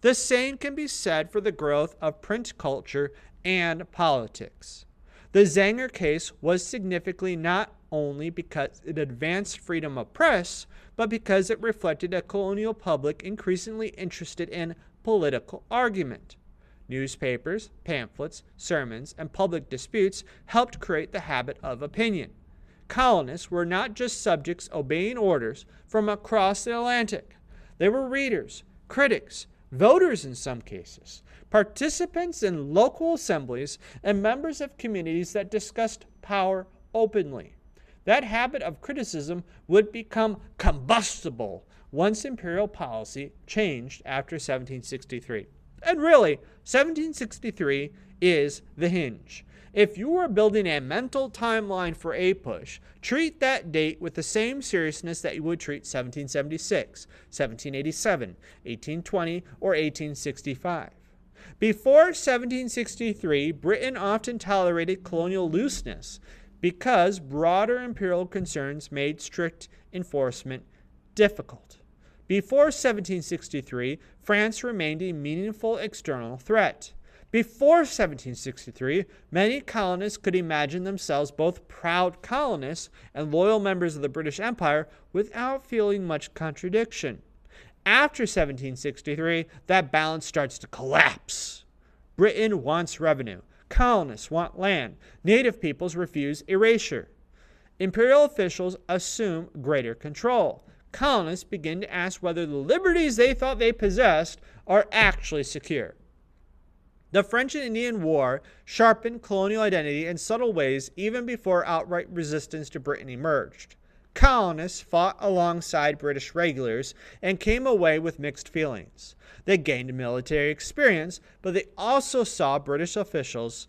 The same can be said for the growth of print culture and politics. The Zanger case was significant not only because it advanced freedom of press, but because it reflected a colonial public increasingly interested in political argument. Newspapers, pamphlets, sermons, and public disputes helped create the habit of opinion. Colonists were not just subjects obeying orders from across the Atlantic. They were readers, critics, voters in some cases, participants in local assemblies, and members of communities that discussed power openly. That habit of criticism would become combustible once imperial policy changed after 1763. And really, 1763 is the hinge. If you were building a mental timeline for APUSH, treat that date with the same seriousness that you would treat 1776, 1787, 1820, or 1865. Before 1763, Britain often tolerated colonial looseness because broader imperial concerns made strict enforcement difficult. Before 1763, France remained a meaningful external threat. Before 1763, many colonists could imagine themselves both proud colonists and loyal members of the British Empire without feeling much contradiction. After 1763, that balance starts to collapse. Britain wants revenue. Colonists want land. Native peoples refuse erasure. Imperial officials assume greater control. Colonists begin to ask whether the liberties they thought they possessed are actually secure. The French and Indian War sharpened colonial identity in subtle ways even before outright resistance to Britain emerged. Colonists fought alongside British regulars and came away with mixed feelings. They gained military experience, but they also saw British officials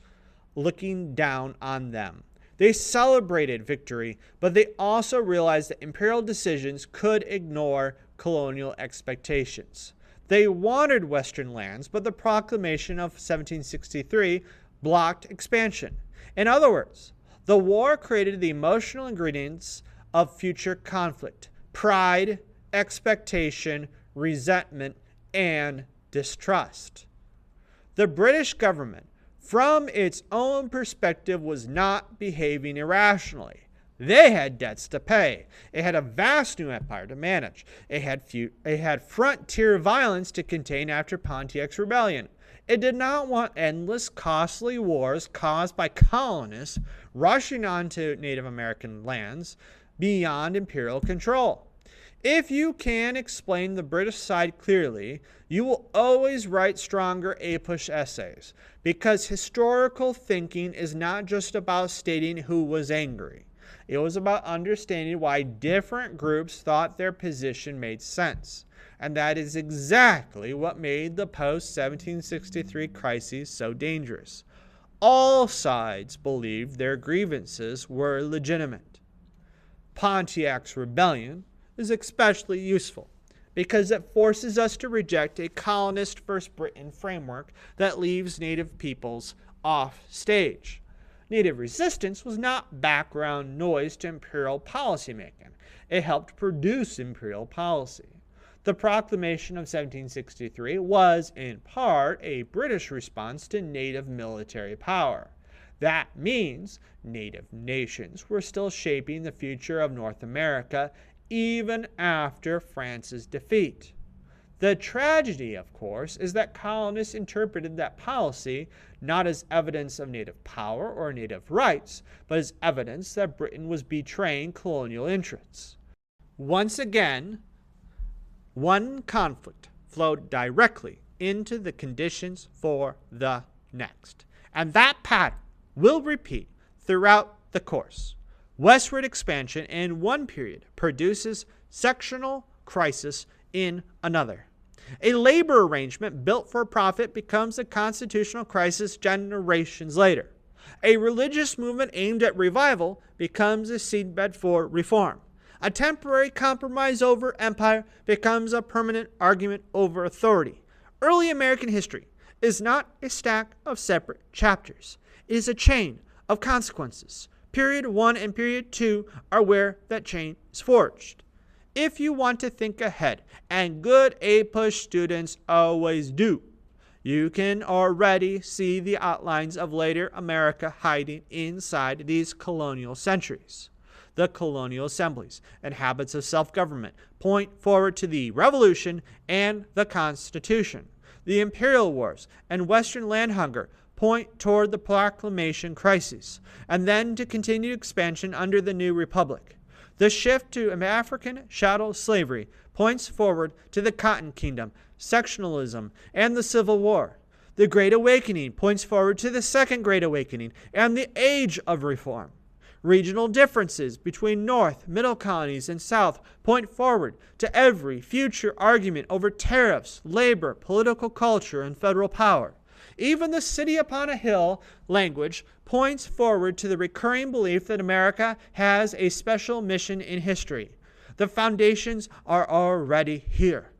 looking down on them. They celebrated victory, but they also realized that imperial decisions could ignore colonial expectations. They wanted Western lands, but the proclamation of 1763 blocked expansion. In other words, the war created the emotional ingredients of future conflict: pride, expectation, resentment, and distrust. The British government, from its own perspective, was not behaving irrationally. They had debts to pay. It had a vast new empire to manage. It had frontier violence to contain after Pontiac's rebellion. It did not want endless, costly wars caused by colonists rushing onto Native American lands beyond imperial control. If you can explain the British side clearly, you will always write stronger APUSH essays, because historical thinking is not just about stating who was angry. It was about understanding why different groups thought their position made sense. And that is exactly what made the post-1763 crises so dangerous. All sides believed their grievances were legitimate. Pontiac's rebellion is especially useful because it forces us to reject a colonist versus Britain framework that leaves native peoples off stage. Native resistance was not background noise to imperial policymaking. It helped produce imperial policy. The proclamation of 1763 was, in part, a British response to native military power. That means native nations were still shaping the future of North America even after France's defeat. The tragedy, of course, is that colonists interpreted that policy not as evidence of native power or native rights, but as evidence that Britain was betraying colonial interests. Once again, one conflict flowed directly into the conditions for the next. And that pattern will repeat throughout the course. Westward expansion in one period produces sectional crisis in another. A labor arrangement built for profit becomes a constitutional crisis generations later. A religious movement aimed at revival becomes a seedbed for reform. A temporary compromise over empire becomes a permanent argument over authority. Early American history is not a stack of separate chapters. It is a chain of consequences. Period 1 and period 2 are where that chain is forged. If you want to think ahead, and good APUSH students always do, You can already see the outlines of later America hiding inside these colonial centuries. The colonial assemblies and habits of self-government point forward to the Revolution and the Constitution. The imperial wars and Western land hunger point toward the Proclamation crisis, and then to continued expansion under the new republic. The shift to African chattel slavery points forward to the Cotton Kingdom, sectionalism, and the Civil War. The Great Awakening points forward to the Second Great Awakening and the Age of Reform. Regional differences between North, Middle colonies, and South point forward to every future argument over tariffs, labor, political culture, and federal power. Even the city upon a hill language points forward to the recurring belief that America has a special mission in history. The foundations are already here.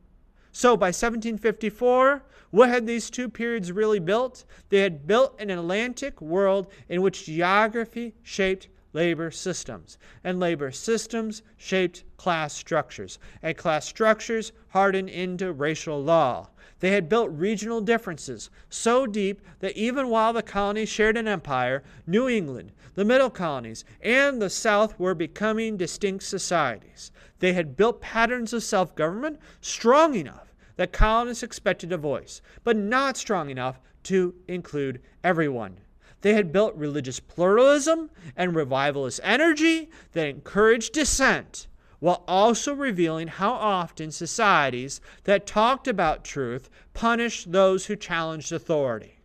So by 1754, what had these two periods really built? They had built an Atlantic world in which geography shaped labor systems, and labor systems shaped class structures, and class structures hardened into racial law. They had built regional differences so deep that even while the colonies shared an empire, New England, the Middle colonies, and the South were becoming distinct societies. They had built patterns of self-government strong enough that colonists expected a voice, but not strong enough to include everyone. They had built religious pluralism and revivalist energy that encouraged dissent, while also revealing how often societies that talked about truth punished those who challenged authority.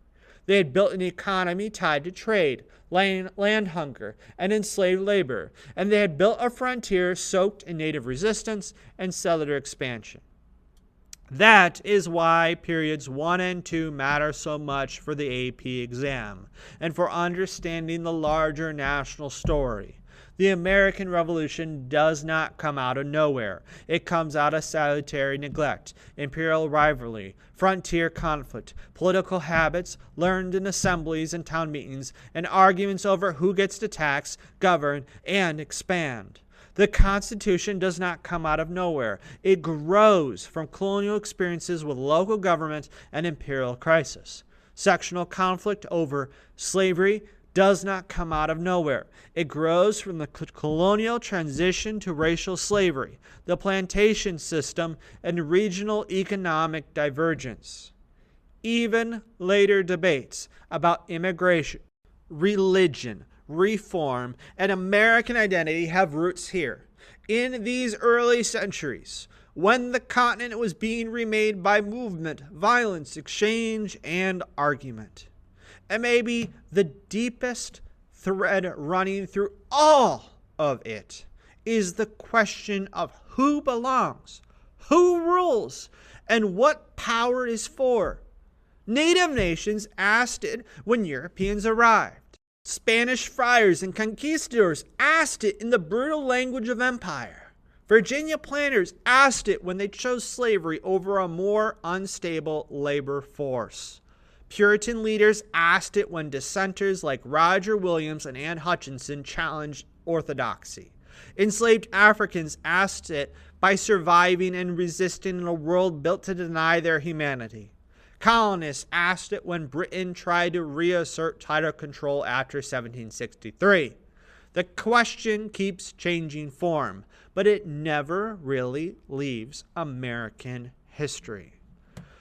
They had built an economy tied to trade, land hunger, and enslaved labor, and they had built a frontier soaked in native resistance and settler expansion. That is why periods 1 and 2 matter so much for the AP exam and for understanding the larger national story. The American Revolution does not come out of nowhere. It comes out of salutary neglect, imperial rivalry, frontier conflict, political habits learned in assemblies and town meetings, and arguments over who gets to tax, govern, and expand. The Constitution does not come out of nowhere. It grows from colonial experiences with local government and imperial crisis. Sectional conflict over slavery does not come out of nowhere. It grows from the colonial transition to racial slavery, the plantation system, and regional economic divergence. Even later debates about immigration, religion, reform, and American identity have roots here. In these early centuries, when the continent was being remade by movement, violence, exchange, and argument. And maybe the deepest thread running through all of it is the question of who belongs, who rules, and what power is for. Native nations asked it when Europeans arrived. Spanish friars and conquistadors asked it in the brutal language of empire. Virginia planters asked it when they chose slavery over a more unstable labor force. Puritan leaders asked it when dissenters like Roger Williams and Anne Hutchinson challenged orthodoxy. Enslaved Africans asked it by surviving and resisting in a world built to deny their humanity. Colonists asked it when Britain tried to reassert title control after 1763. The question keeps changing form, but it never really leaves American history.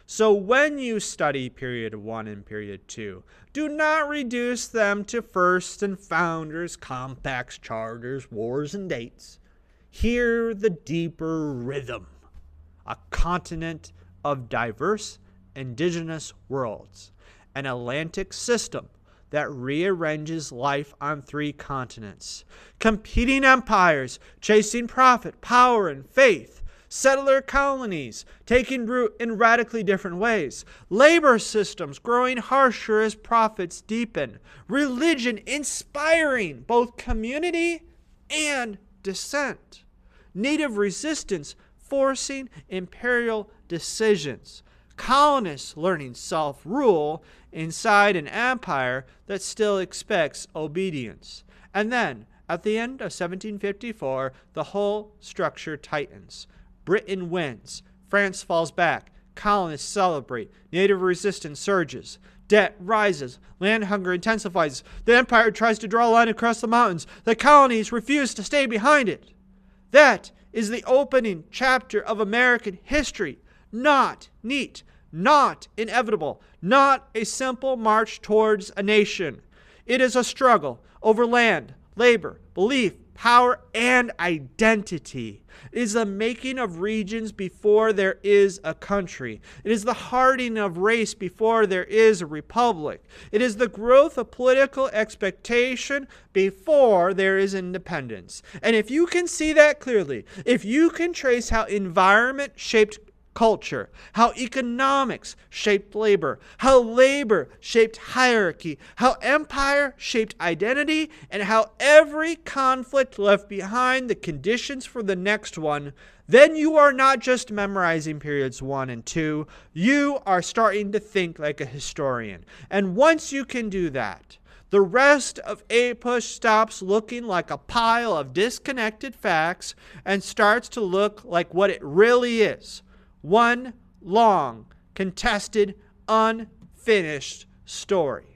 So when you study period 1 and period 2, do not reduce them to firsts and founders, compacts, charters, wars, and dates. Hear the deeper rhythm, a continent of diverse indigenous worlds, an Atlantic system that rearranges life on 3 continents, competing empires chasing profit, power, and faith, settler colonies taking root in radically different ways, labor systems growing harsher as profits deepen, religion inspiring both community and dissent, native resistance forcing imperial decisions, colonists learning self-rule inside an empire that still expects obedience. And then, at the end of 1754, the whole structure tightens. Britain wins. France falls back. Colonists celebrate. Native resistance surges. Debt rises. Land hunger intensifies. The empire tries to draw a line across the mountains. The colonies refuse to stay behind it. That is the opening chapter of American history. Not neat, not inevitable, not a simple march towards a nation. It is a struggle over land, labor, belief, power, and identity. It is the making of regions before there is a country. It is the hardening of race before there is a republic. It is the growth of political expectation before there is independence. And if you can see that clearly, if you can trace how environment shaped culture, how economics shaped labor, how labor shaped hierarchy, how empire shaped identity, and how every conflict left behind the conditions for the next one, then you are not just memorizing periods 1 and 2, you are starting to think like a historian. And once you can do that, the rest of APUSH stops looking like a pile of disconnected facts and starts to look like what it really is. One long, contested, unfinished story.